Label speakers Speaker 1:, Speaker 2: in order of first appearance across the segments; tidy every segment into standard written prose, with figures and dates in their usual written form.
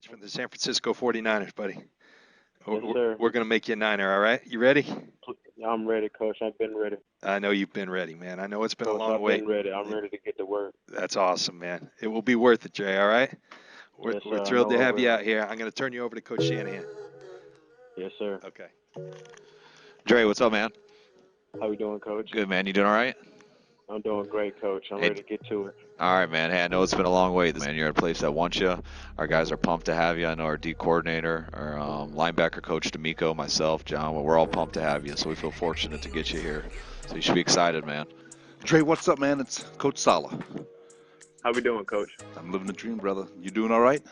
Speaker 1: It's from the San Francisco 49ers, buddy.
Speaker 2: Yes, sir.
Speaker 1: We're going to make you a Niner, all right? You ready?
Speaker 2: I'm ready, Coach. I've been ready.
Speaker 1: I know you've been ready, man. I know it's been
Speaker 2: Coach,
Speaker 1: a long
Speaker 2: I've
Speaker 1: wait.
Speaker 2: been ready. I'm ready to get to work.
Speaker 1: That's awesome, man. It will be worth it, Dre, all right?
Speaker 2: Yes, sir.
Speaker 1: We're thrilled to have you out here. I'm going to turn you over to Coach Shanahan.
Speaker 2: Yes, sir.
Speaker 1: Okay.
Speaker 3: Dre, what's up, man?
Speaker 2: How we doing, Coach?
Speaker 3: Good, man. You doing all right?
Speaker 2: I'm doing great, Coach. I'm ready to get to it.
Speaker 3: All right, man. Hey, I know it's been a long wait, man. You're at a place that wants you. Our guys are pumped to have you. I know our D coordinator, our linebacker coach, D'Amico, myself, John, we're all pumped to have you. So we feel fortunate to get you here. So you should be excited, man.
Speaker 4: Dre, what's up, man? It's Coach Sala.
Speaker 2: How we doing, Coach?
Speaker 4: I'm living the dream, brother. You doing all right?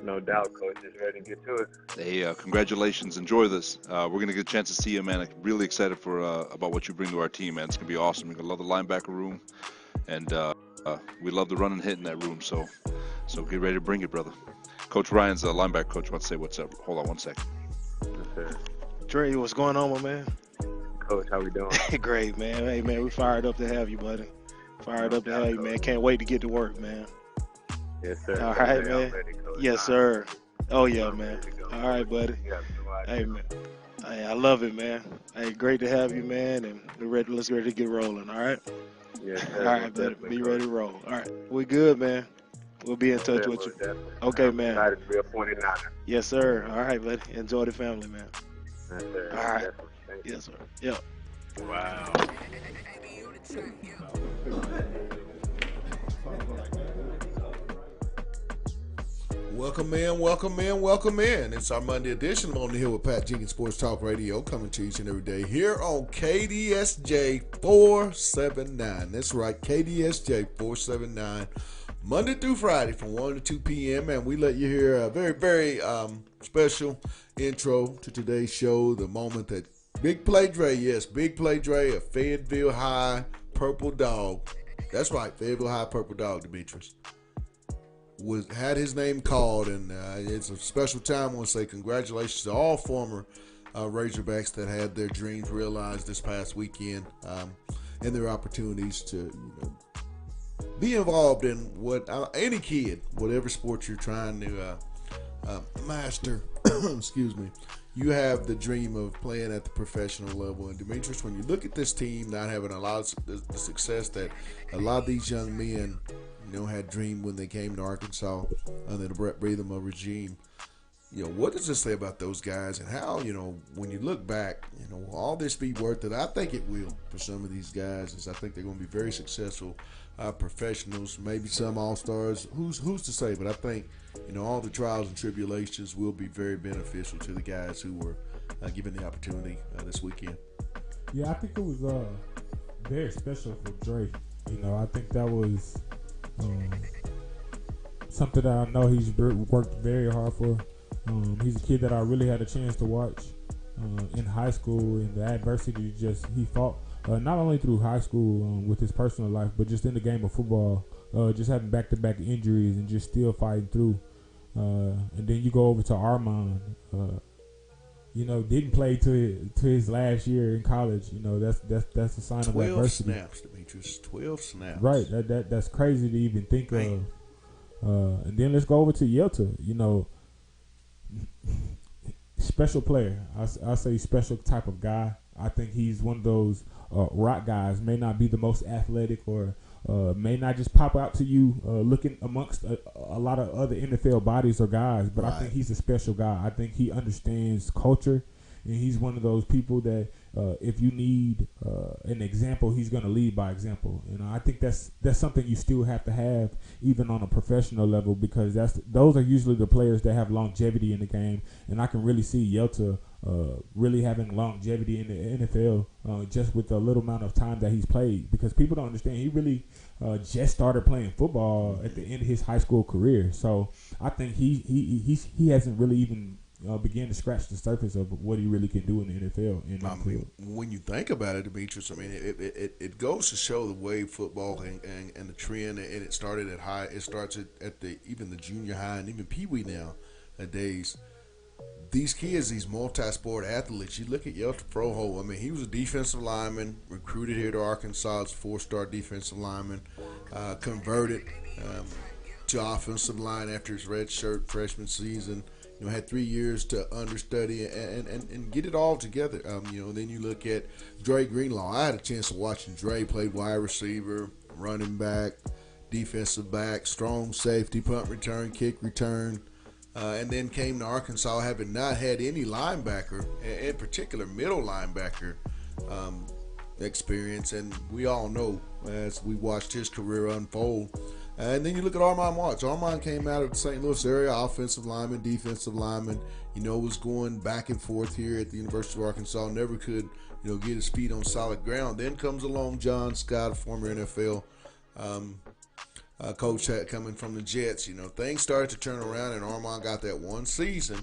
Speaker 2: No doubt, Coach. Just ready to get to it.
Speaker 4: Hey, congratulations. Enjoy this. We're going to get a chance to see you, man. I'm really excited for about what you bring to our team, man. It's going to be awesome. We're going to love the linebacker room, and we love the run and hit in that room. So get ready to bring it, brother. Coach Ryan's the linebacker coach. Wants to say what's up. Hold on one second.
Speaker 2: Yes, sir.
Speaker 5: Dre, what's going on, my man?
Speaker 2: Coach, how we doing?
Speaker 5: Great, man. Hey, man, we fired up to have you, buddy. Fired up to have you, man. Can't wait to get to work, man.
Speaker 2: Yes, sir.
Speaker 5: All right, man.
Speaker 2: Ready,
Speaker 5: yes, sir. Oh, yeah, man. All right, buddy. Hey, man. Hey, I love it, man. Hey, great to have you, man, and let's ready to get rolling, all right?
Speaker 2: Yes, sir.
Speaker 5: All right, buddy. Be ready to roll. All right. We good, man. We'll be in touch with you. Okay, man.
Speaker 2: Excited to be a 49er.
Speaker 5: Yes, sir. All right, buddy. Enjoy the family, man.
Speaker 2: Yes, sir.
Speaker 5: All right. Yes, sir. Yep.
Speaker 2: Wow.
Speaker 6: Welcome in, welcome in, welcome in. It's our Monday edition of On the Hill with Pat Jenkins Sports Talk Radio, coming to each and every day here on KDSJ 479. That's right, KDSJ 479, Monday through Friday from 1 to 2 p.m. And we let you hear a very, very special intro to today's show, the moment that Big Play Dre, yes, Big Play Dre, a Fayetteville High Purple Dog. That's right, Fayetteville High Purple Dog, Demetrius. Had his name called, and it's a special time. I want to say congratulations to all former Razorbacks that had their dreams realized this past weekend, and their opportunities to be involved in what any kid, whatever sport you're trying to master. Excuse me. You have the dream of playing at the professional level. And Demetrius, when you look at this team not having a lot of the success that a lot of these young men had dreamed when they came to Arkansas under the Brett Breathema regime. What does this say about those guys, and how, when you look back, will all this be worth it? I think it will for some of these guys, as I think they're going to be very successful professionals, maybe some all-stars. Who's to say? But I think, all the trials and tribulations will be very beneficial to the guys who were given the opportunity this weekend.
Speaker 7: Yeah, I think it was very special for Dre. I think that was something that I know he's worked very hard for. He's a kid that I really had a chance to watch in high school, and the adversity he fought not only through high school with his personal life, but just in the game of football, just having back-to-back injuries and just still fighting through. And then you go over to Armand, didn't play to his last year in college. That's a sign of adversity.
Speaker 6: 12 snaps, Demetrius. 12 snaps.
Speaker 7: Right. That's crazy to even think of. And then let's go over to Yelta. Special player. I say special type of guy. I think he's one of those rock guys. May not be the most athletic, or may not just pop out to you looking amongst a lot of other NFL bodies or guys, but right. I think he's a special guy. I think he understands culture, and he's one of those people that if you need an example, he's going to lead by example. I think that's something you still have to have even on a professional level, because those are usually the players that have longevity in the game, and I can really see Yelta really having longevity in the NFL just with the little amount of time that he's played, because people don't understand he really just started playing football at the end of his high school career. So I think he hasn't really even began to scratch the surface of what he really can do in the NFL.
Speaker 6: When you think about it, Demetrius, it goes to show the way football and the trend, and it started at high. It starts at even the junior high and even Pee Wee nowadays. These kids, these multi-sport athletes, you look at Yelta Froho. He was a defensive lineman, recruited here to Arkansas as a 4-star defensive lineman, converted to offensive line after his red shirt freshman season. Had 3 years to understudy and get it all together. Then you look at Dre Greenlaw. I had a chance to watch Dre play wide receiver, running back, defensive back, strong safety, punt return, kick return, and then came to Arkansas having not had any linebacker, in particular middle linebacker experience. And we all know as we watched his career unfold. And then you look at Armand Watts. Armand came out of the St. Louis area, offensive lineman, defensive lineman, was going back and forth here at the University of Arkansas, never could, get his feet on solid ground. Then comes along John Scott, a former NFL coach coming from the Jets. Things started to turn around, and Armand got that one season.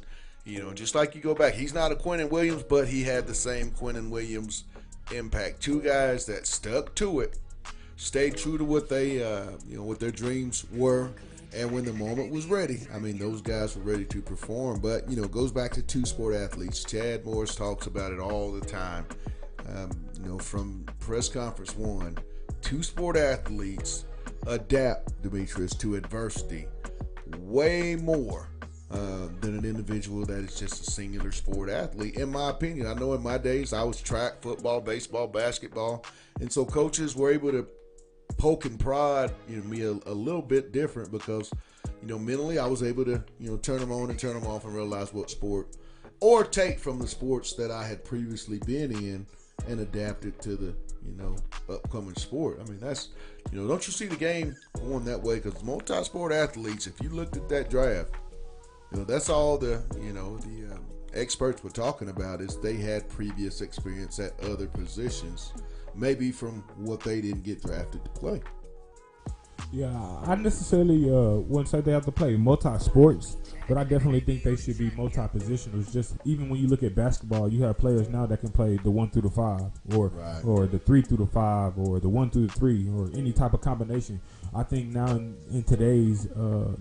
Speaker 6: Just like you go back, he's not a Quinnen Williams, but he had the same Quinnen Williams impact. Two guys that stuck to it, stayed true to what they, what their dreams were, and when the moment was ready, those guys were ready to perform. But it goes back to two-sport athletes. Chad Morris talks about it all the time. From press conference one, two-sport athletes adapt, Demetrius, to adversity way more than an individual that is just a singular sport athlete, in my opinion. I know in my days I was track, football, baseball, basketball, and so coaches were able to poke and prod me a little bit different because mentally I was able to turn them on and turn them off and realize what sport, or take from the sports that I had previously been in and adapt it to the upcoming sport. That's don't you see the game going that way? Because multi-sport athletes, if you looked at that draft, that's all the experts were talking about, is they had previous experience at other positions, maybe from what they didn't get drafted to play.
Speaker 7: Yeah, I necessarily wouldn't say they have to play multi-sports, but I definitely think they should be multi-positionals. Just even when you look at basketball, you have players now that can play the 1 through the 5, or the 3 through the 5, or the 1 through the 3, or any type of combination. I think now in today's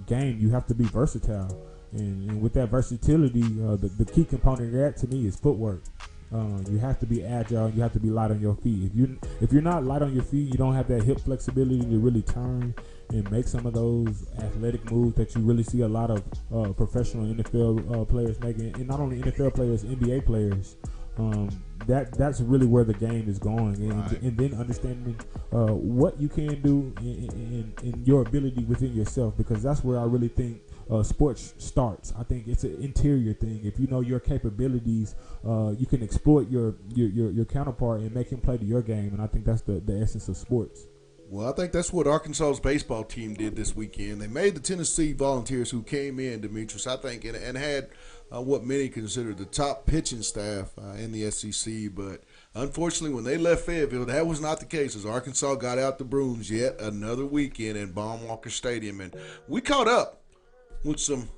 Speaker 7: game, you have to be versatile, and with that versatility, the key component of that to me is footwork. You have to be agile. You have to be light on your feet. If you're not light on your feet, you don't have that hip flexibility to really turn and make some of those athletic moves that you really see a lot of professional NFL players making, and not only NFL players, NBA players. That's really where the game is going, and then understanding what you can do in your ability within yourself, because that's where I really think sports starts. I think it's an interior thing. If you know your capabilities, you can exploit your counterpart and make him play to your game, and I think that's the essence of sports.
Speaker 6: Well, I think that's what Arkansas's baseball team did this weekend. They made the Tennessee Volunteers, who came in, Demetrius, I think, and had what many consider the top pitching staff in the SEC. But unfortunately, when they left Fayetteville, that was not the case, as Arkansas got out the brooms yet another weekend in Baum-Walker Stadium. And we caught up with some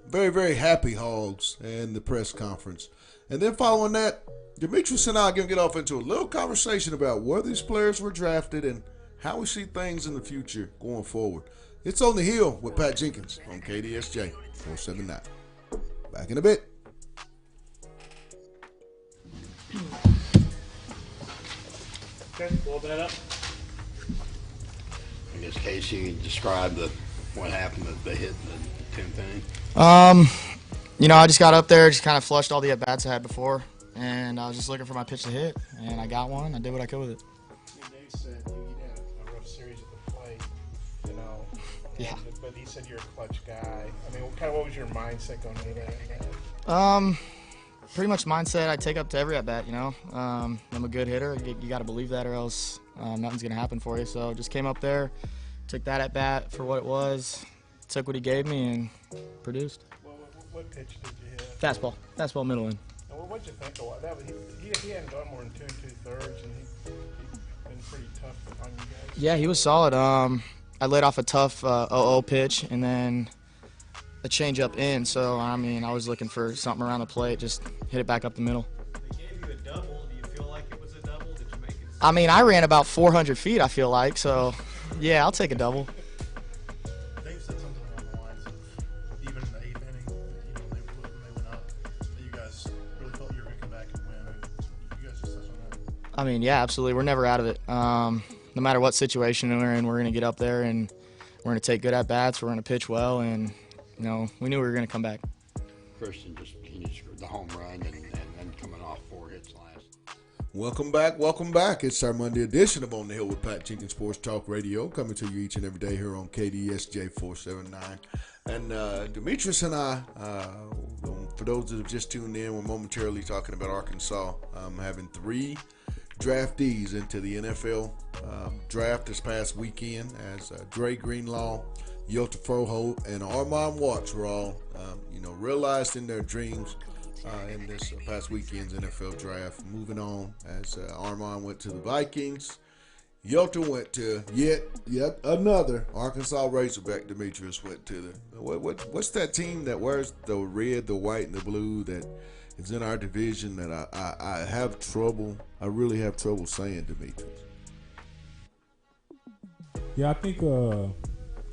Speaker 6: very, very happy hogs in the press conference. And then following that, Demetrius and I are going to get off into a little conversation about where these players were drafted and how we see things in the future going forward. It's On the Hill with Pat Jenkins on KDSJ 479. Back in a bit.
Speaker 8: Okay, open it up.
Speaker 9: I guess Casey, you describe what happened, the hit, the 10th inning.
Speaker 10: I just got up there, just kind of flushed all the at-bats I had before, and I was just looking for my pitch to hit, and I got one. I did what I could with it.
Speaker 8: Dave said you had a rough series at the plate,
Speaker 10: Yeah.
Speaker 8: But he said you're a clutch guy. What was your mindset going into that?
Speaker 10: Pretty much mindset I take up to every at-bat, I'm a good hitter. You got to believe that, or else nothing's going to happen for you. So just came up there, took that at-bat for what it was, took what he gave me, and produced.
Speaker 8: What pitch did you hit?
Speaker 10: Fastball middle in.
Speaker 8: And what did you think of that? He hadn't gone more than 2 2/3, and he's been pretty tough on you guys.
Speaker 10: Yeah, he was solid. I laid off a tough 0-0 pitch, and then a change-up in. So, I was looking for something around the plate, just hit it back up the middle.
Speaker 11: They gave you a double. Do you feel like it was a double? Did you make it?
Speaker 10: I ran about 400 feet, I feel like. So, yeah, I'll take a double.
Speaker 12: Dave said something along the lines of, even in the 8th inning, when they went up, that you guys really felt you were going to come back and win. You guys just touched on that.
Speaker 10: Yeah, absolutely. We're never out of it. No matter what situation we're in, we're going to get up there and we're going to take good at bats. We're going to pitch well, and we knew we were going to come back.
Speaker 9: Christian just the home run and coming off 4 hits last.
Speaker 6: Welcome back. It's our Monday edition of On the Hill with Pat Jenkins Sports Talk Radio, coming to you each and every day here on KDSJ 479. And Demetrius and I, for those that have just tuned in, we're momentarily talking about Arkansas having 3 draftees into the NFL draft this past weekend, as Dre Greenlaw, Yelta Froholt, and Armand Watts were all, realized in their dreams in this past weekend's NFL draft. Moving on, as Armand went to the Vikings, Yelta went to yet another Arkansas Razorback. Demetrius went to the what's that team that wears the red, the white, and the blue that is in our division that I really have trouble saying, Demetrius?
Speaker 7: Yeah, I think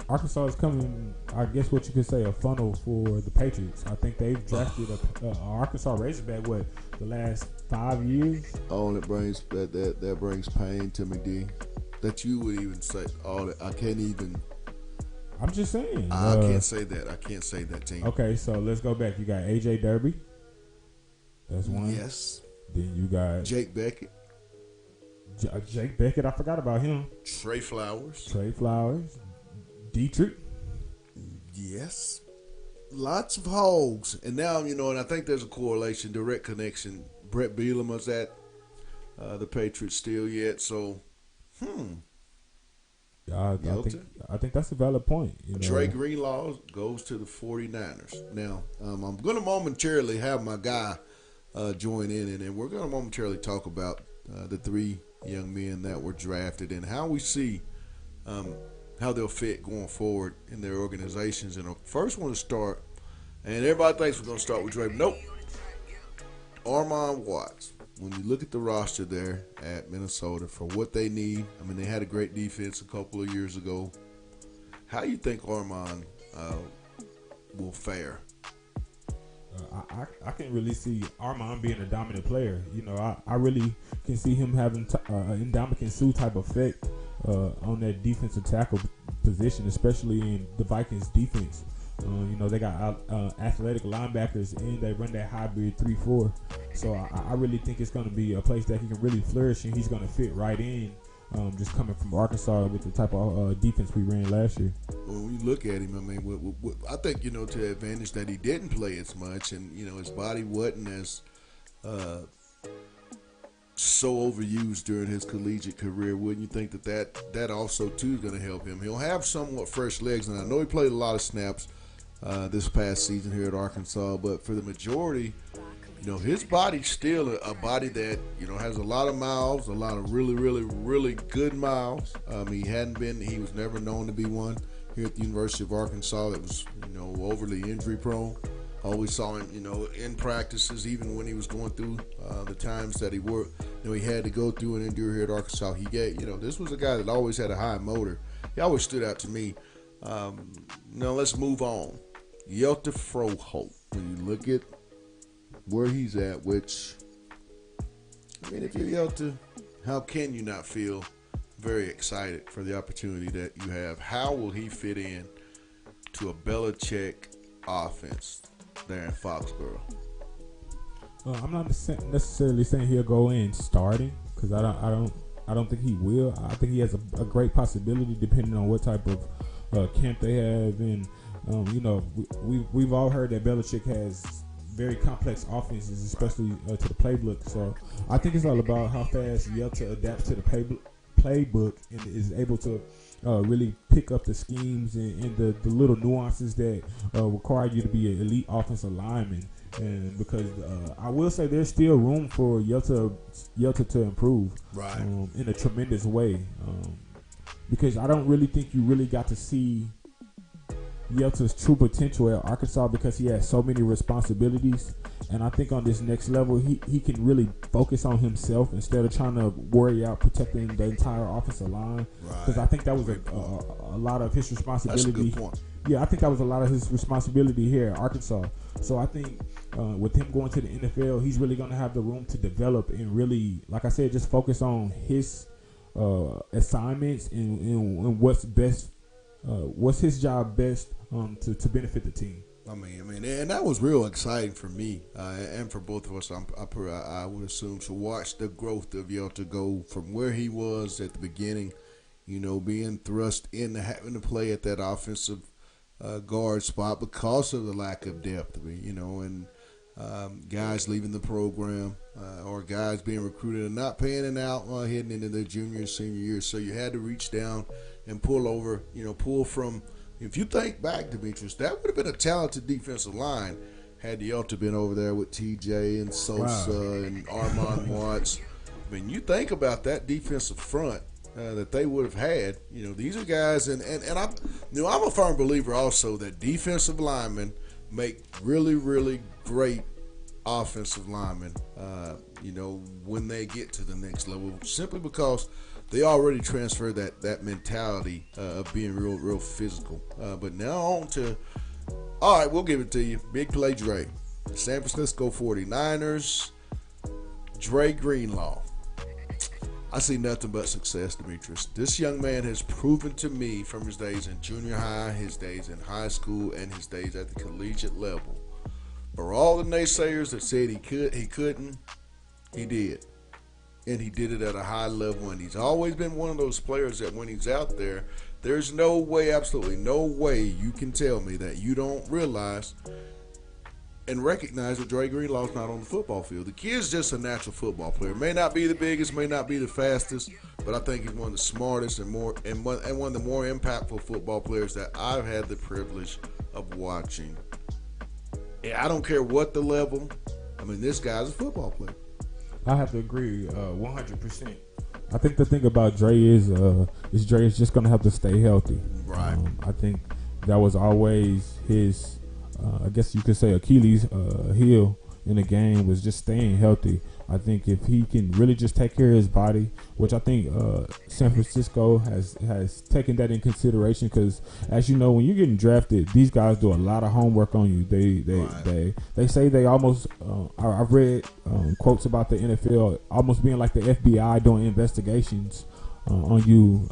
Speaker 7: Arkansas is coming, I guess what you could say, a funnel for the Patriots. I think they've drafted a Arkansas Razorback, the last 5 years?
Speaker 6: Oh, that brings pain to me, D. That you would even say all that. I can't even.
Speaker 7: I'm just saying.
Speaker 6: I can't say that. I can't say that team.
Speaker 7: Okay, so let's go back. You got A.J. Derby. That's one.
Speaker 6: Yes.
Speaker 7: Then you got
Speaker 6: Jake Beckett.
Speaker 7: Jake Beckett, I forgot about him.
Speaker 6: Trey Flowers.
Speaker 7: Dietrich.
Speaker 6: Yes. Lots of hogs. And now, and I think there's a correlation, direct connection. Brett Bielema was at the Patriots still yet, so,
Speaker 7: I think that's a valid point.
Speaker 6: Dre Greenlaw goes to the 49ers. Now, I'm going to momentarily have my guy join in, and we're going to momentarily talk about the 3 young men that were drafted and how we see how they'll fit going forward in their organizations. And I first want to start, and everybody thinks we're going to start with Dre. Nope. Armand Watts. When you look at the roster there at Minnesota for what they need, they had a great defense a couple of years ago. How do you think Armand will fare?
Speaker 7: I can really see Armand being a dominant player. I really can see him having an Ndamukong Suh type effect on that defensive tackle position, especially in the Vikings defense. They got athletic linebackers and they run that hybrid 3-4. So I really think it's going to be a place that he can really flourish, and he's going to fit right in, just coming from Arkansas with the type of defense we ran last year.
Speaker 6: Well, when you look at him, I think, to the advantage that he didn't play as much, and, his body wasn't as so overused during his collegiate career. Wouldn't you think that also, too, is going to help him? He'll have somewhat fresh legs, and I know he played a lot of snaps this past season here at Arkansas, but for the majority, his body's still a body that, has a lot of miles, a lot of really, really, really good miles. He was never known to be one here at the University of Arkansas that was, overly injury prone. Always saw him, in practices, even when he was going through the times that he worked, he had to go through and endure here at Arkansas. He this was a guy that always had a high motor. He always stood out to me. Now let's move on. Yelta Froholt. When you look at where he's at, which, if you're Yelta, how can you not feel very excited for the opportunity that you have? How will he fit in to a Belichick offense there in Foxborough?
Speaker 7: I'm not necessarily saying he'll go in starting, because I don't think he will. I think he has a great possibility depending on what type of camp they have. And we've all heard that Belichick has very complex offenses, especially to the playbook. So I think it's all about how fast Yelta adapts to the playbook and is able to really pick up the schemes and the little nuances that require you to be an elite offensive lineman. And because I will say there's still room for Yelta to improve,
Speaker 6: right,
Speaker 7: in a tremendous way. Because I don't really think you really got to see Yelta's true potential at Arkansas because he has so many responsibilities. And I think on this next level, he can really focus on himself instead of trying to worry out protecting the entire offensive line. Because I think that was a lot of his responsibility.
Speaker 6: That's a good point.
Speaker 7: Yeah, I think that was a lot of his responsibility here at Arkansas. So I think with him going to the NFL, he's really going to have the room to develop and really, like I said, just focus on his assignments and what's best what's his job best to benefit the team?
Speaker 6: I mean, and that was real exciting for me and for both of us. I would assume to watch the growth of Yelta go from where he was at the beginning, being thrust into having to play at that offensive guard spot because of the lack of depth, and guys leaving the program or guys being recruited and not panning out heading into their junior and senior years. So you had to reach down and pull from. If you think back, Demetrius, that would have been a talented defensive line had the Yelta been over there with TJ and Sosa and Armand Watts. I mean, you think about that defensive front that they would have had. These are guys, and I'm a firm believer also that defensive linemen make really, really great offensive linemen, when they get to the next level, simply because they already transferred that mentality of being real physical. But now on to, all right, we'll give it to you. Big play Dre. San Francisco 49ers, Dre Greenlaw. I see nothing but success, Demetrius. This young man has proven to me from his days in junior high, his days in high school, and his days at the collegiate level. For all the naysayers that said he couldn't, he did. And he did it at a high level, and he's always been one of those players that when he's out there, there's no way, absolutely no way you can tell me that you don't realize and recognize that Dre Greenlaw's not on the football field. The kid's just a natural football player. May not be the biggest, may not be the fastest, but I think he's one of the smartest and one of the more impactful football players that I've had the privilege of watching. I don't care what the level. I mean, this guy's a football player.
Speaker 7: I have to agree 100%. I think the thing about Dre is Dre is just going to have to stay healthy.
Speaker 6: Right.
Speaker 7: I think that was always his, I guess you could say, Achilles heel in the game, was just staying healthy. I think if he can really just take care of his body, which I think San Francisco has taken that in consideration, because as you know, when you're getting drafted, these guys do a lot of homework on you. They say they almost I've read quotes about the NFL almost being like the FBI doing investigations on you,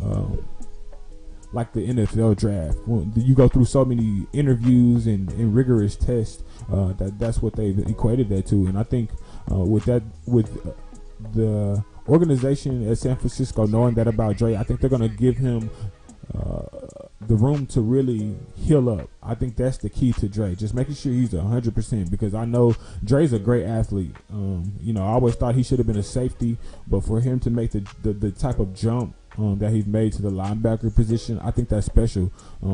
Speaker 7: like the NFL draft. You go through so many interviews and rigorous tests. That's what they've equated that to, and I think with the organization at San Francisco knowing that about Dre, I think they're going to give him the room to really heal up. I think that's the key to Dre, just making sure he's 100%, because I know Dre's a great athlete. I always thought he should have been a safety, but for him to make the type of jump that he's made to the linebacker position, I think that's special,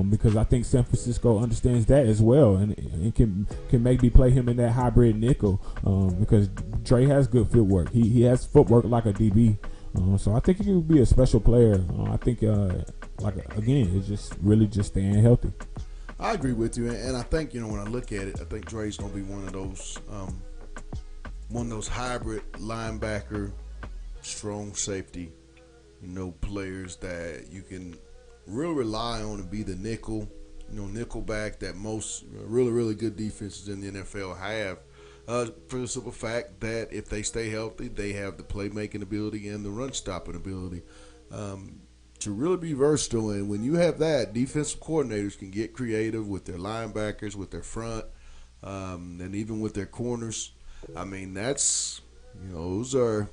Speaker 7: because I think San Francisco understands that as well, and can maybe play him in that hybrid nickel, because Dre has good footwork. He has footwork like a DB, so I think he could be a special player. I think, again, it's just really just staying healthy.
Speaker 6: I agree with you, and I think when I look at it, I think Dre's going to be one of those hybrid linebacker, strong safety, players that you can really rely on to be the nickel, nickel back that most really, really good defenses in the NFL have, for the simple fact that if they stay healthy, they have the playmaking ability and the run stopping ability to really be versatile. And when you have that, defensive coordinators can get creative with their linebackers, with their front, and even with their corners. I mean, that's those are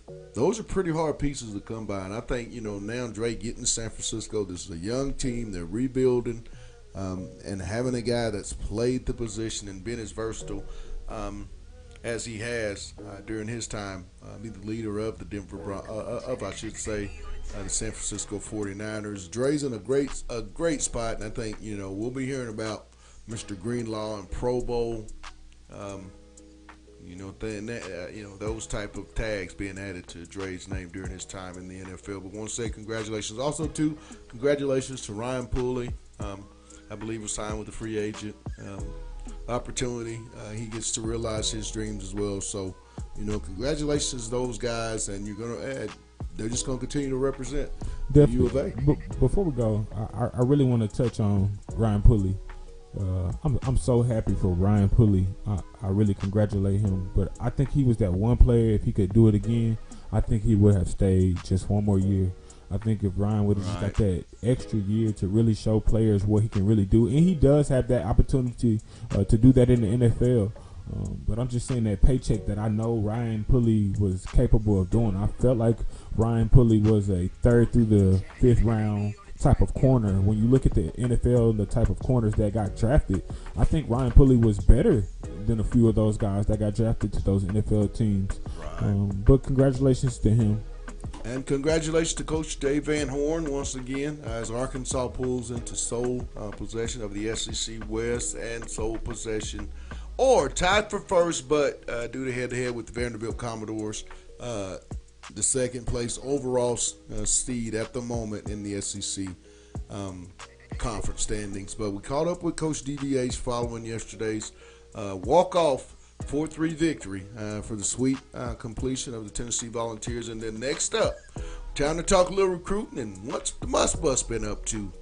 Speaker 6: pretty hard pieces to come by, and I think now Dre getting to San Francisco. This is a young team; they're rebuilding, and having a guy that's played the position and been as versatile as he has during his time, be the leader of the the San Francisco 49ers. Dre's in a great spot, and I think we'll be hearing about Mr. Greenlaw and Pro Bowl. Those type of tags being added to Dre's name during his time in the NFL. But want to say congratulations. Also, congratulations to Ryan Pooley. I believe was signed with a free agent opportunity. He gets to realize his dreams as well. So, congratulations to those guys, and they're just going to continue to represent the U of A.
Speaker 7: Before we go, I really want to touch on Ryan Pooley. I'm so happy for Ryan Pooley. I really congratulate him. But I think he was that one player, if he could do it again, I think he would have stayed just one more year. I think if Ryan would have just got that extra year to really show players what he can really do, and he does have that opportunity to do that in the NFL. But I'm just saying that paycheck that I know Ryan Pulley was capable of doing. I felt like Ryan Pulley was a 3rd through the 5th round type of corner. When you look at the NFL, the type of corners that got drafted, I think Ryan Pulley was better than a few of those guys that got drafted to those NFL teams. But congratulations to him.
Speaker 6: And congratulations to Coach Dave Van Horn once again as Arkansas pulls into sole possession of the SEC West and sole possession, or tied for first, but due to head-to-head with the Vanderbilt Commodores, the second place overall seed at the moment in the SEC conference standings. But we caught up with Coach DVH following yesterday's walk-off 4-3 victory for the sweep completion of the Tennessee Volunteers. And then next up, time to talk a little recruiting and what's the Must Bus been up to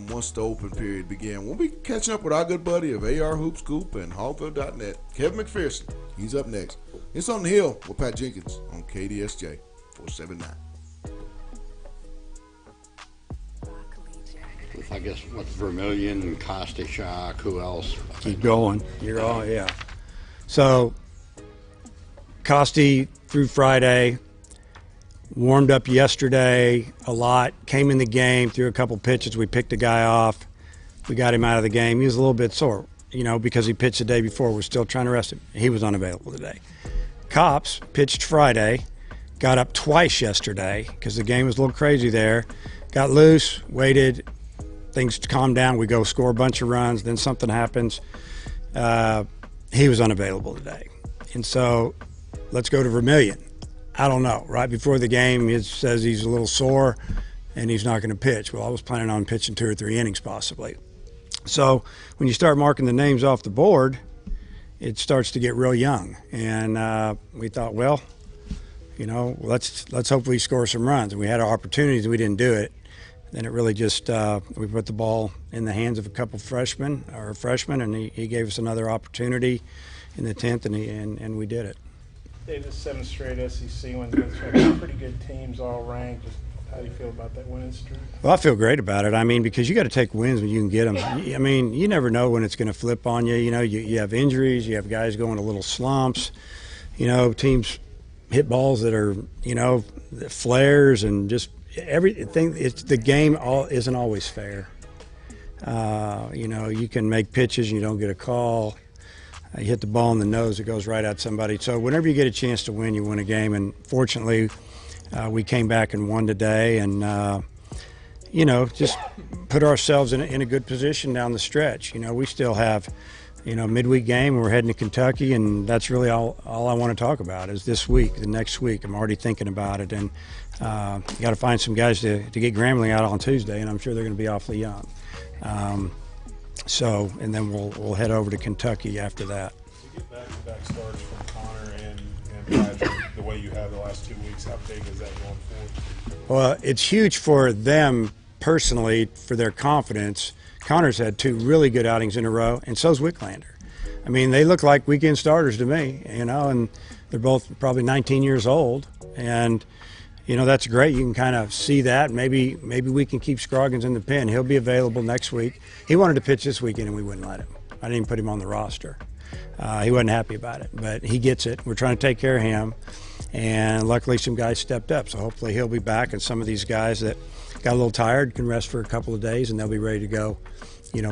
Speaker 6: once the open period began. We'll be catching up with our good buddy of AR Hoop Scoop and Hallville.net, Kevin McPherson. He's up next. It's On the Hill with Pat Jenkins on KDSJ 479.
Speaker 9: I guess what's Vermillion and Costa Shock, who else?
Speaker 13: Keep going. You're all, yeah. So, Costi through Friday, warmed up yesterday a lot, came in the game, threw a couple pitches. We picked the guy off. We got him out of the game. He was a little bit sore, because he pitched the day before. We're still trying to rest him. He was unavailable today. Cops pitched Friday, got up twice yesterday because the game was a little crazy there. Got loose, waited, things calmed down. We go score a bunch of runs, then something happens. He was unavailable today. And so let's go to Vermillion. I don't know. Right before the game, it says he's a little sore and he's not going to pitch. Well, I was planning on pitching 2 or 3 innings possibly. So when you start marking the names off the board, it starts to get real young. And we thought, well, let's hopefully score some runs. And we had our opportunities. We didn't do it. Then it really just, we put the ball in the hands of a couple freshmen, and he gave us another opportunity in the 10th, and we did it.
Speaker 8: Davis, 7 straight SEC wins against pretty good teams, all ranked. Just how do you feel about that winning streak?
Speaker 13: Well, I feel great about it. I mean, because you got to take wins when you can get them. I mean, you never know when it's going to flip on you. You have injuries, you have guys going to little slumps. Teams hit balls that are, flares and just everything. The game isn't always fair. You can make pitches and you don't get a call. You hit the ball in the nose, it goes right at somebody. So whenever you get a chance to win, you win a game. And fortunately, we came back and won today, and just put ourselves in a good position down the stretch. We still have, midweek game, and we're heading to Kentucky, and that's really all I want to talk about is this week, the next week. I'm already thinking about it, and you got to find some guys to get Grambling out on Tuesday, and I'm sure they're going to be awfully young. And then we'll head over to Kentucky after that.
Speaker 7: To get back-to-back starts from Connor and Patrick the way you have the last 2 weeks, how big is that going forward?
Speaker 13: Well, it's huge for them personally, for their confidence. Connor's had 2 really good outings in a row, and so's Wicklander. I mean, they look like weekend starters to me, and they're both probably 19 years old, and that's great. You can kind of see that. Maybe we can keep Scroggins in the pen. He'll be available next week. He wanted to pitch this weekend, and we wouldn't let him. I didn't even put him on the roster. He wasn't happy about it, but he gets it. We're trying to take care of him, and luckily some guys stepped up, so hopefully he'll be back, and some of these guys that got a little tired can rest for a couple of days, and they'll be ready to go,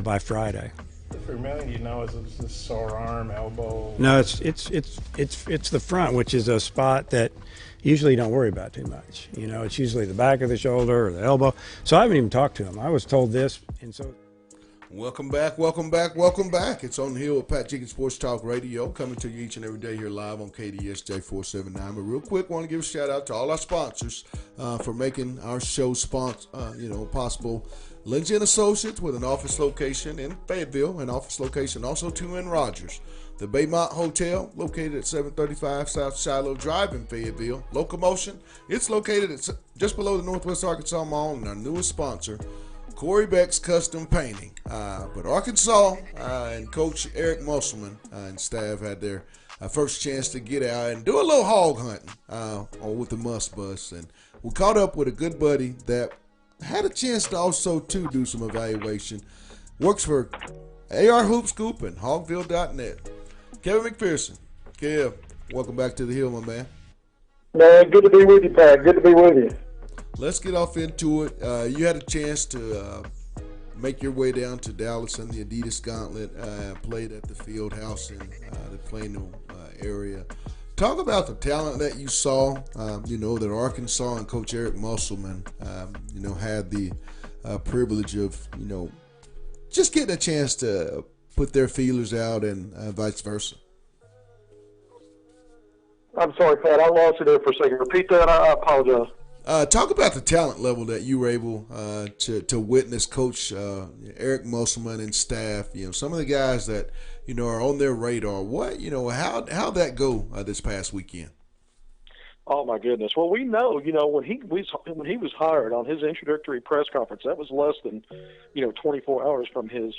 Speaker 13: by Friday.
Speaker 8: For Vermillion, is it this sore arm, elbow?
Speaker 13: No, it's the front, which is a spot that usually you don't worry about too much. It's usually the back of the shoulder or the elbow. So I haven't even talked to him. I was told this, and so.
Speaker 6: Welcome back. It's On the Hill with Pat Jenkins Sports Talk Radio, coming to you each and every day here live on KDSJ 479. But real quick, want to give a shout out to all our sponsors for making our show possible. Lindsay and Associates with an office location in Fayetteville, an office location also 2 in Rogers. The Baymont Hotel, located at 735 South Shiloh Drive in Fayetteville. Locomotion, it's located at just below the Northwest Arkansas Mall, and our newest sponsor, Corey Beck's Custom Painting. But Arkansas and Coach Eric Musselman and staff had their first chance to get out and do a little hog hunting with the Must Bus. And we caught up with a good buddy that had a chance to also to do some evaluation. Works for AR Hoop Scoop and Hogville.net. Kevin McPherson. Kev, welcome back to the Hill, my man.
Speaker 14: Man, good to be with you, Pat. Good to be with you.
Speaker 6: Let's get off into it. You had a chance to make your way down to Dallas in the Adidas Gauntlet, played at the Field House in the Plano area. Talk about the talent that you saw, that Arkansas and Coach Eric Musselman, had the privilege of, just getting a chance to put their feelers out and vice versa.
Speaker 14: I'm sorry, Pat. I lost you there for a second. Repeat that. I apologize.
Speaker 6: Talk about the talent level that you were able to witness Coach Eric Musselman and staff. Some of the guys that are on their radar. What how'd that go this past weekend?
Speaker 14: Oh my goodness. Well, we know when he was hired on his introductory press conference, that was less than 24 hours from his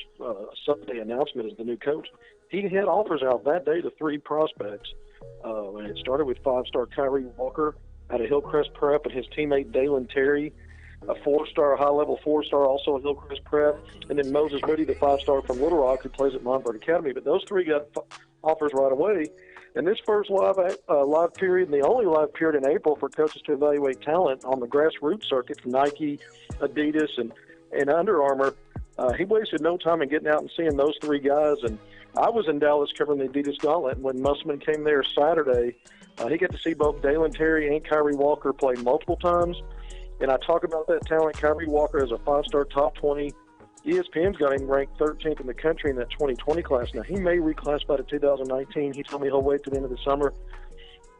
Speaker 14: Sunday announcement as the new coach. He had offers out that day to 3 prospects, and it started with 5-star Kyrie Walker out of Hillcrest Prep and his teammate Dalen Terry, a 4-star, high-level 4-star also at Hillcrest Prep, and then Moses Moody, the 5-star from Little Rock who plays at Montverde Academy. But those 3 got offers right away. And this first live period, and the only live period in April for coaches to evaluate talent on the grassroots circuit from Nike, Adidas, and Under Armour, he wasted no time in getting out and seeing those 3 guys. And I was in Dallas covering the Adidas Gauntlet, and when Musselman came there Saturday, he got to see both Dalen Terry and Kyrie Walker play multiple times. And I talk about that talent. Kyrie Walker is a 5-star top 20. ESPN's got him ranked 13th in the country in that 2020 class. Now, he may reclassify to 2019. He told me he'll wait to the end of the summer.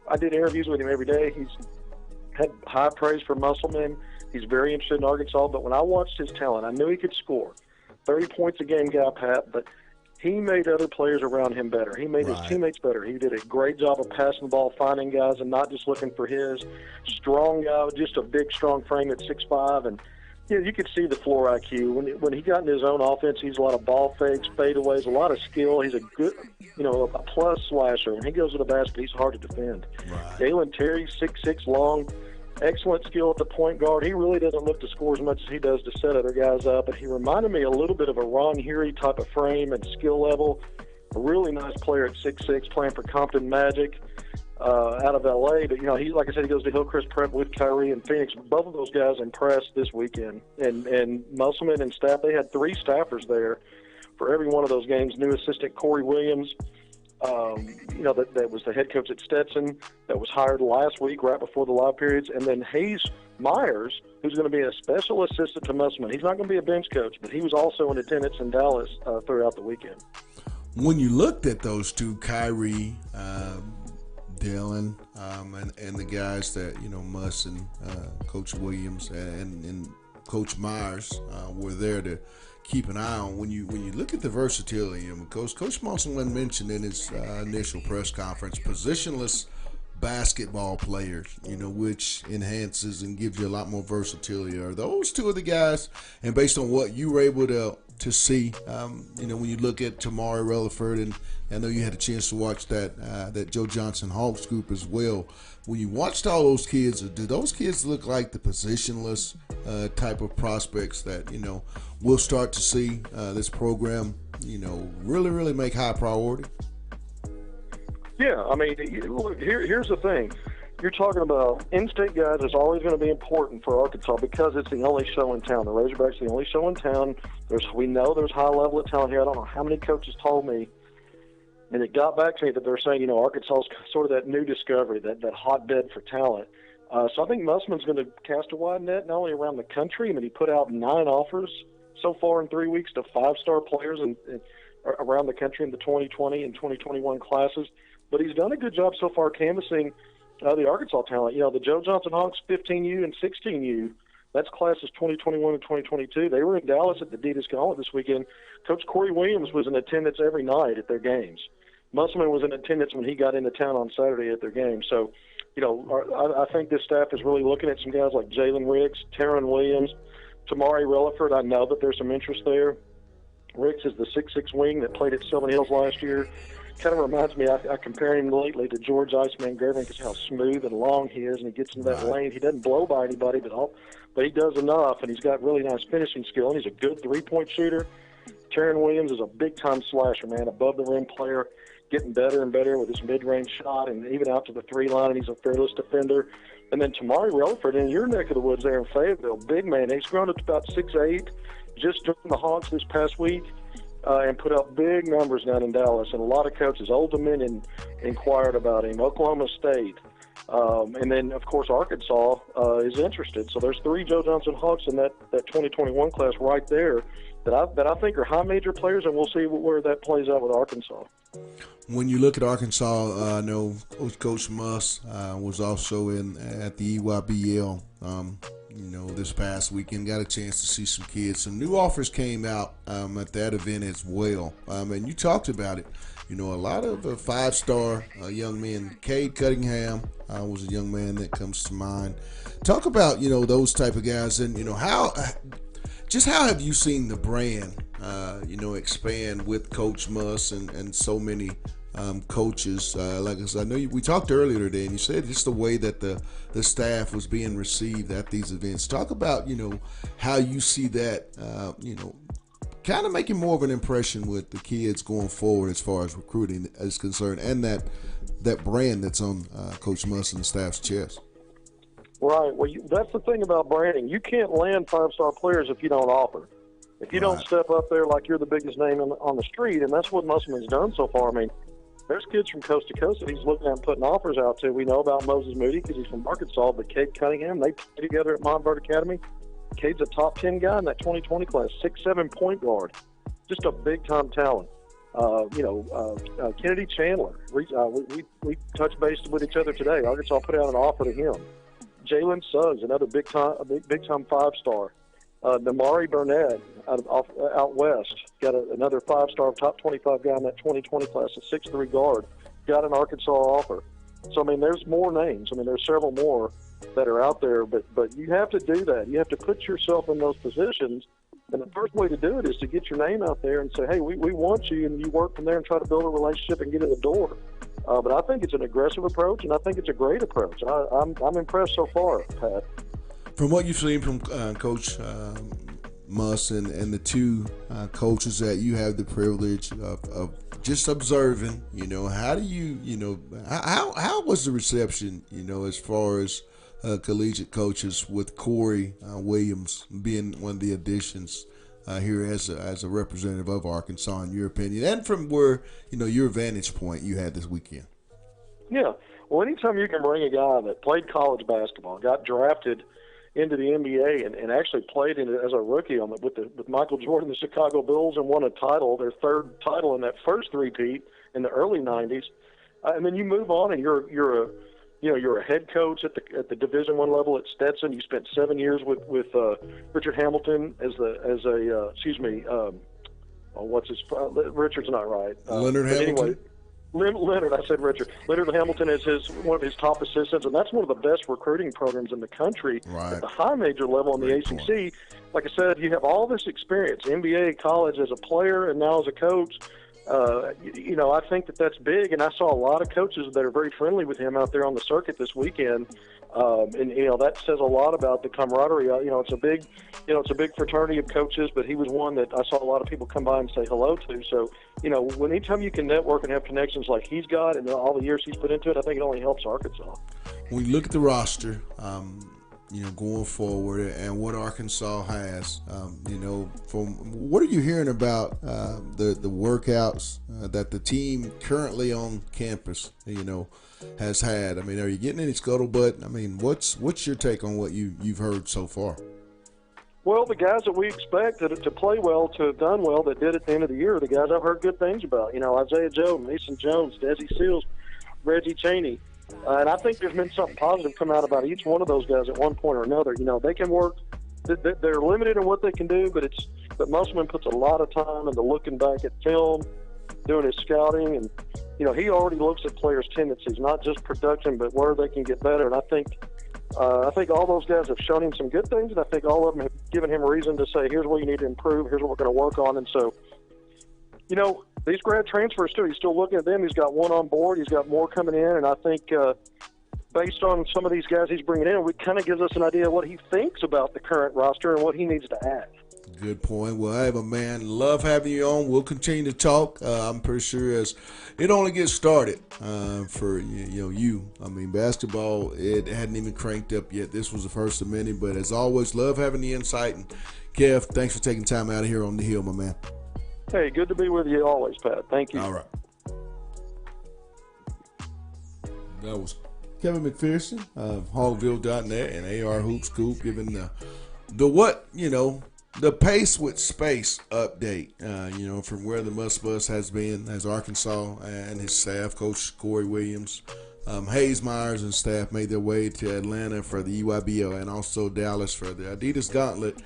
Speaker 14: I did interviews with him every day. He's had high praise for Musselman. He's very interested in Arkansas. But when I watched his talent, I knew he could score. 30 points a game guy, Pat, but he made other players around him better. He made his teammates better. He did a great job of passing the ball, finding guys, and not just looking for his. Strong guy, just a big, strong frame at 6'5", and you could see the floor IQ. When he got into his own offense, he's a lot of ball fakes, fadeaways, a lot of skill. He's a good, a plus slasher. When he goes to the basket, he's hard to defend. Right. Dalen Terry, 6'6", long, excellent skill at the point guard. He really doesn't look to score as much as he does to set other guys up, but he reminded me a little bit of a Ron Hury type of frame and skill level. A really nice player at 6'6", playing for Compton Magic out of L.A. But, he, like I said, he goes to Hillcrest Prep with Kyrie and Phoenix. Both of those guys impressed this weekend. And Musselman and staff, they had 3 staffers there for every one of those games. New assistant Corey Williams, that was the head coach at Stetson, that was hired last week right before the live periods. And then Hayes Myers, who's going to be a special assistant to Musselman. He's not going to be a bench coach, but he was also in attendance in Dallas throughout the weekend.
Speaker 6: When you looked at those 2, Kyrie, Dylan, and the guys that, Muss and Coach Williams and Coach Myers were there to keep an eye on. When you look at the versatility, Coach Musselman mentioned in his initial press conference, positionless basketball players, which enhances and gives you a lot more versatility. Are those 2 of the guys, and based on what you were able to see, when you look at Tamari Relaford, and I know you had a chance to watch that Joe Johnson Hawks group as well. When you watched all those kids, do those kids look like the positionless type of prospects that, we'll start to see this program, really, really make high priority?
Speaker 14: Yeah, I mean, look, here's the thing. You're talking about in-state guys is always going to be important for Arkansas because it's the only show in town. The Razorbacks are the only show in town. We know there's high level of talent here. I don't know how many coaches told me, and it got back to me that they're saying, Arkansas is sort of that new discovery, that hotbed for talent. So I think Musselman's going to cast a wide net, not only around the country. I mean, he put out 9 offers so far in 3 weeks to 5-star players around the country in the 2020 and 2021 classes. But he's done a good job so far canvassing the Arkansas talent. The Joe Johnson Hawks 15U and 16U, that's classes 2021 and 2022. They were in Dallas at the Adidas Gauntlet this weekend. Coach Corey Williams was in attendance every night at their games. Musselman was in attendance when he got into town on Saturday at their game. So, I think this staff is really looking at some guys like Jalen Ricks, Taron Williams, Tamari Relaford. I know that there's some interest there. Ricks is the 6'6" wing that played at Sylvan Hills last year. kind of reminds me. I compare him lately to George Iceman Gervin because how smooth and long he is, and he gets into that lane. He doesn't blow by anybody, but he does enough, and he's got really nice finishing skill, and he's a good three-point shooter. Taron Williams is a big-time slasher, man, above-the-rim player, getting better and better with his mid-range shot and even out to the three-line, and he's a fearless defender. And then Tamari Relaford in your neck of the woods there in Fayetteville, big man. He's grown up to about 6'8", just joined the Hawks this past week, and put up big numbers down in Dallas. And a lot of coaches, Old Dominion, inquired about him, Oklahoma State. And then, of course, Arkansas is interested. So there's 3 Joe Johnson Hawks in that 2021 class right there that I think are high major players, and we'll see where that plays out with Arkansas.
Speaker 6: When you look at Arkansas, I know Coach Muss was also at the EYBL, this past weekend. Got a chance to see some kids. Some new offers came out at that event as well. And you talked about it. A lot of 5-star young men. Cade Cunningham was a young man that comes to mind. Talk about, those type of guys and, how have you seen the brand, expand with Coach Muss and so many coaches? Like I said, I know we talked earlier today, and you said just the way that the staff was being received at these events. Talk about, how you see that, kind of making more of an impression with the kids going forward as far as recruiting is concerned, and that brand that's on Coach Muss and the staff's chest.
Speaker 14: Right. Well, that's the thing about branding. You can't land 5-star players if you don't offer. If you don't step up there like you're the biggest name on the street, and that's what Musselman's done so far. I mean, there's kids from coast to coast that he's looking at and putting offers out to. We know about Moses Moody because he's from Arkansas, but Cade Cunningham, they play together at Montverde Academy. Cade's a top 10 guy in that 2020 class, 6'7" point guard, just a big-time talent. Kennedy Chandler, we touched base with each other today. Arkansas put out an offer to him. Jalen Suggs, another big-time 5-star. Namari Burnett out west, got another 5-star, top 25 guy in that 2020 class, a 6'3" guard, got an Arkansas offer. So, I mean, there's more names. I mean, there's several more that are out there, but you have to do that. You have to put yourself in those positions, and the first way to do it is to get your name out there and say, hey, we want you, and you work from there and try to build a relationship and get in the door. But I think it's an aggressive approach, and I think it's a great approach. I'm impressed so far, Pat.
Speaker 6: From what you've seen from Coach Muss and the 2 coaches that you have the privilege of just observing, how do you, how was the reception, as far as collegiate coaches with Corey Williams being one of the additions here as a representative of Arkansas, in your opinion, and from where, your vantage point you had this weekend?
Speaker 14: Yeah. Well, anytime you can bring a guy that played college basketball, got drafted into the NBA, and actually played in it as a rookie with Michael Jordan, the Chicago Bulls, and won a title, their 3rd title in that first three-peat in the early 90s. And then you move on, and you're a head coach at the Division I level at Stetson. You spent 7 years with Richard Hamilton Richard's not right.
Speaker 6: Leonard Hamilton.
Speaker 14: Anyway, Leonard, I said Richard. Leonard Hamilton is one of his top assistants, and that's one of the best recruiting programs in the country at the high major level in the ACC. Like I said, you have all this experience, NBA, college, as a player, and now as a coach. I think that's big, and I saw a lot of coaches that are very friendly with him out there on the circuit this weekend, and that says a lot about the camaraderie. It's a big fraternity of coaches, but he was one that I saw a lot of people come by and say hello to. So, anytime you can network and have connections like he's got, and all the years he's put into it, I think it only helps Arkansas.
Speaker 6: When you look at the roster, going forward and what Arkansas has, from what are you hearing about the workouts that the team currently on campus, has had? I mean, are you getting any scuttlebutt? I mean, what's your take on what you've heard so far?
Speaker 14: Well, the guys that we expect to play well, to have done well, that did at the end of the year, the guys I've heard good things about. Isaiah Joe, Mason Jones, Desi Seals, Reggie Chaney. And I think there's been something positive come out about each one of those guys at one point or another. They can work. They're limited in what they can do, but Musselman puts a lot of time into looking back at film, doing his scouting, and he already looks at players' tendencies, not just production, but where they can get better. And I think all those guys have shown him some good things, and I think all of them have given him a reason to say, here's what you need to improve, here's what we're going to work on. And so, these grad transfers too. He's still looking at them. He's got one on board. He's got more coming in, and I think based on some of these guys he's bringing in, it kind of gives us an idea of what he thinks about the current roster and what he needs to add.
Speaker 6: Good point. Well, hey, my man, love having you on. We'll continue to talk. I'm pretty sure as it only gets started for you. I mean, basketball, it hadn't even cranked up yet. This was the first of many, but as always, love having the insight. And Kev, thanks for taking time out of here on the Hill, my man.
Speaker 14: Hey, good to be with you always, Pat. Thank you.
Speaker 6: All right. That was Kevin McPherson of Hogville.net and AR Hoop Scoop giving the pace with space update, from where the Must Bus has been as Arkansas and his staff, Coach Corey Williams, Hayes Myers and staff made their way to Atlanta for the EYBL and also Dallas for the Adidas Gauntlet.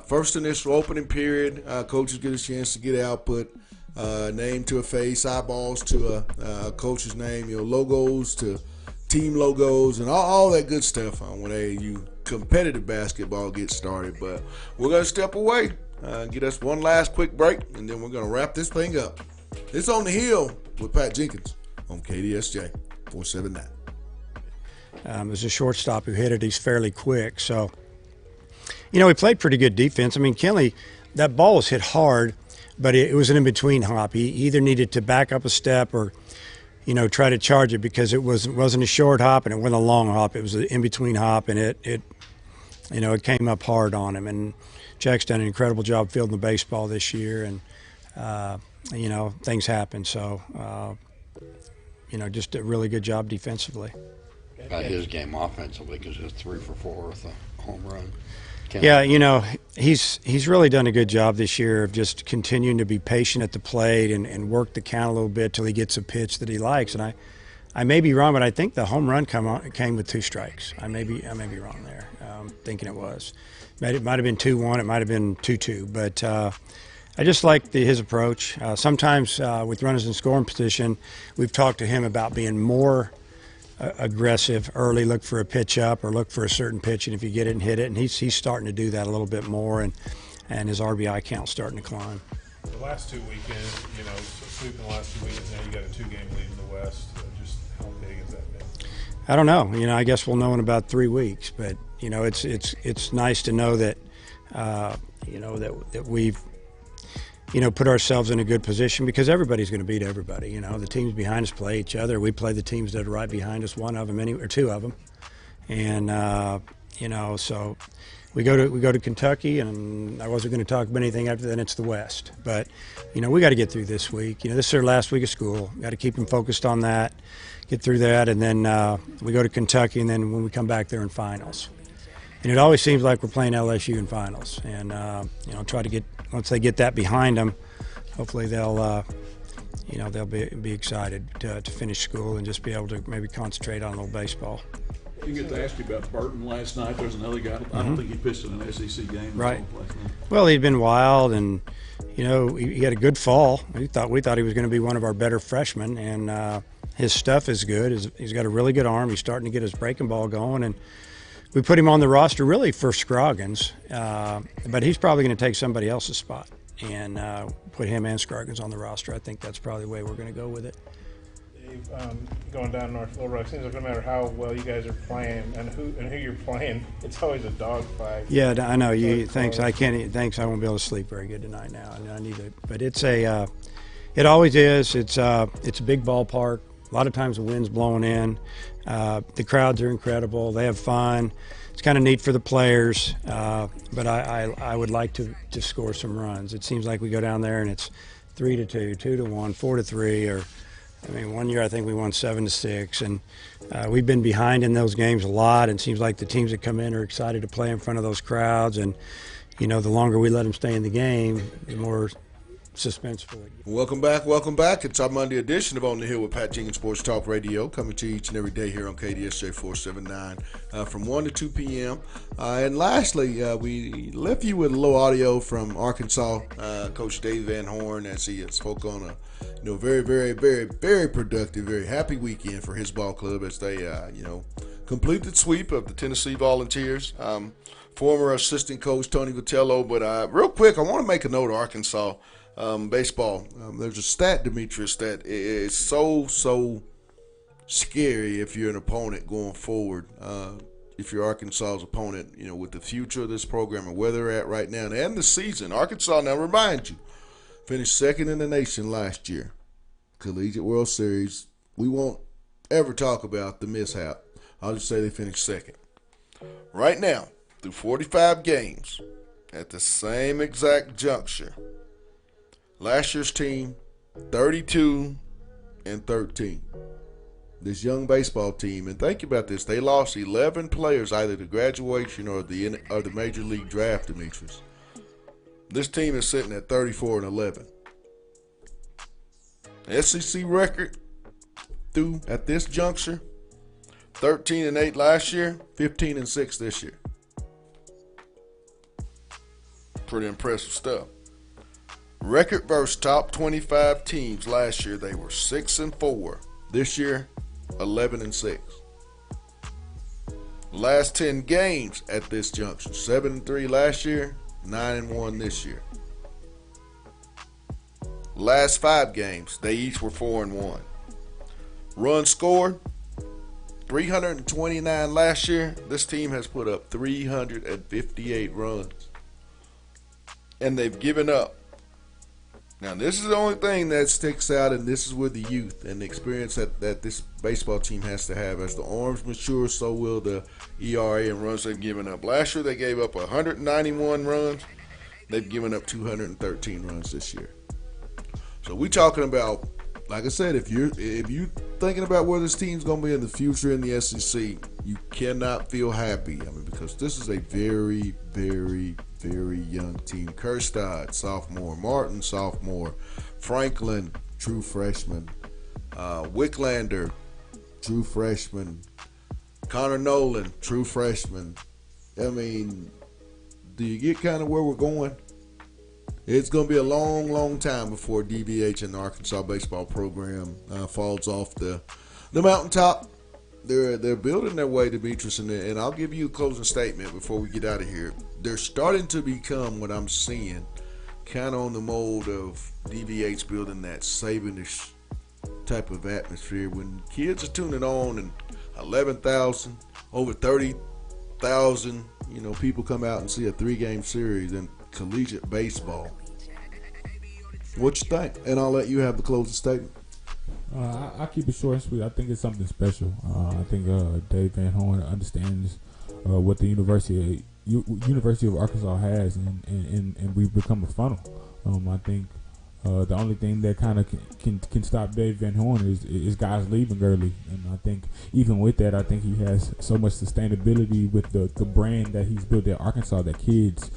Speaker 6: First initial opening period, coaches get a chance to get output, name to a face, eyeballs to a coach's name, logos to team logos and all that good stuff when AAU competitive basketball gets started. But we're going to step away, get us one last quick break, and then we're going to wrap this thing up. It's On the Hill with Pat Jenkins on KDSJ 479.
Speaker 13: There's a shortstop who hit it. He's fairly quick. So, he played pretty good defense. I mean, Kinley, that ball was hit hard, but it was an in-between hop. He either needed to back up a step or try to charge it because it wasn't a short hop and it wasn't a long hop. It was an in-between hop, and it came up hard on him. And Jack's done an incredible job fielding the baseball this year, and things happen. So, just a really good job defensively.
Speaker 9: About his game offensively, because it was 3 for 4 with a home run.
Speaker 13: Yeah, he's really done a good job this year of just continuing to be patient at the plate and work the count a little bit till he gets a pitch that he likes. And I may be wrong, but I think the home run came with 2 strikes. I may be wrong there. Thinking it was. It might have been 2-1. It might have been 2-2. But I just like his approach. Sometimes with runners in scoring position, we've talked to him about being more aggressive early, look for a pitch up or look for a certain pitch, and if you get it and hit it, and he's starting to do that a little bit more, and his RBI count's starting to climb.
Speaker 8: The last 2 weekends, sweeping the last 2 weekends, now you got a 2-game lead in the West. Just how big is that been?
Speaker 13: I don't know. I guess we'll know in about 3 weeks, but it's nice to know that that we've put ourselves in a good position because everybody's going to beat everybody. The teams behind us play each other. We play the teams that are right behind us, one of them, or 2 of them, and so we go to Kentucky, and I wasn't going to talk about anything after that. It's the West, but we got to get through this week. This is our last week of school. Got to keep them focused on that, get through that, and then we go to Kentucky, and then when we come back, they're in finals. And it always seems like we're playing LSU in finals, and try to get. Once they get that behind them, hopefully they'll be excited to finish school and just be able to maybe concentrate on a little baseball.
Speaker 15: I didn't get to ask you about Burton last night. There's another guy. I don't think he pitched in an SEC game.
Speaker 13: Right. Well, he'd been wild, and he had a good fall. We thought he was going to be one of our better freshmen, and his stuff is good. He's got a really good arm. He's starting to get his breaking ball going, and we put him on the roster really for Scroggins, but he's probably going to take somebody else's spot and put him and Scroggins on the roster. I think that's probably the way we're going to go with it.
Speaker 8: Going down North Little Rock, seems like no matter how well you guys are playing and who you're playing, it's always a dogfight.
Speaker 13: Yeah, I know. Thanks. Thanks. I won't be able to sleep very good tonight now. I need to, but it always is. It's a big ballpark. A lot of times the wind's blowing in. The crowds are incredible. They have fun. It's kind of neat for the players, but I would like to score some runs. It seems like we go down there and it's 3-2, 2-1, 4-3, or one year I think we won 7-6, and we've been behind in those games a lot. And it seems like the teams that come in are excited to play in front of those crowds, and the longer we let them stay in the game, the more suspenseful.
Speaker 6: Welcome back. It's our Monday edition of On the Hill with Pat Jenkins Sports Talk Radio, coming to you each and every day here on KDSJ 479 from 1 to 2 p.m. And lastly, we left you with a little audio from Arkansas Coach Dave Van Horn as he spoke on a very, very, very, very productive, very happy weekend for his ball club as they complete the sweep of the Tennessee Volunteers. Former assistant coach Tony Vitello, but real quick, I want to make a note of Arkansas. baseball. There's a stat, Demetrius, that is so scary if you're an opponent going forward. If you're Arkansas's opponent, with the future of this program and where they're at right now and the season. Arkansas, now remind you, finished second in the nation last year. Collegiate World Series. We won't ever talk about the mishap. I'll just say they finished second. Right now, through 45 games, at the same exact juncture, last year's team, 32-13. This young baseball team, and think about this, they lost 11 players either to graduation or the major league draft, Demetrius. This team is sitting at 34-11. SEC record through at this juncture, 13-8 last year, 15-6 this year. Pretty impressive stuff. Record versus top 25 teams last year, they were 6-4. This year, 11-6. Last 10 games at this juncture, 7-3 last year, 9-1 this year. Last 5 games, they each were 4-1. Runs scored, 329 last year. This team has put up 358 runs. And they've given up. Now, this is the only thing that sticks out, and this is where the youth and the experience that this baseball team has to have. As the arms mature, so will the ERA and runs they've given up. Last year, they gave up 191 runs. They've given up 213 runs this year. So we're talking about, like I said, if you're thinking about where this team's going to be in the future in the SEC, you cannot feel happy. Because this is a very, very, very young team. Kerstad, sophomore. Martin, sophomore. Franklin, true freshman. Wicklander, true freshman. Connor Nolan, true freshman. Do you get kind of where we're going? It's going to be a long, long time before DBH and the Arkansas baseball program falls off the mountaintop. They're building their way, Demetrius, and I'll give you a closing statement before we get out of here. They're starting to become what I'm seeing, kind of on the mold of DBH building that Sabinish type of atmosphere. When kids are tuning on and 11,000, over 30,000, people come out and see a 3-game series in collegiate baseball. What you think? And I'll let you have the closing statement.
Speaker 7: I'll keep it short and sweet. I think it's something special. I think Dave Van Horn understands what the University of Arkansas has, and we've become a funnel. I think the only thing that kind of can stop Dave Van Horn is guys leaving early, and I think even with that, I think he has so much sustainability with the brand that he's built at Arkansas that kids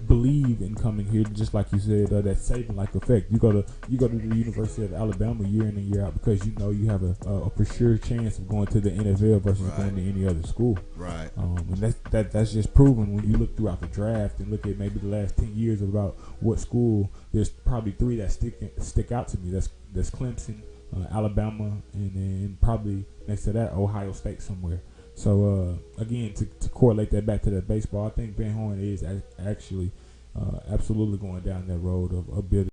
Speaker 7: believe in coming here. Just like you said, that Saban-like effect. You go to the University of Alabama year in and year out because you have a for sure chance of going to the NFL versus going to any other school.
Speaker 6: Right.
Speaker 7: And that's just proven when you look throughout the draft and look at maybe the last 10 years about what school. There's probably 3 that stick out to me. That's Clemson, Alabama, and then probably next to that Ohio State somewhere. So again, to correlate that back to that baseball, I think Van Horn is actually absolutely going down that road of building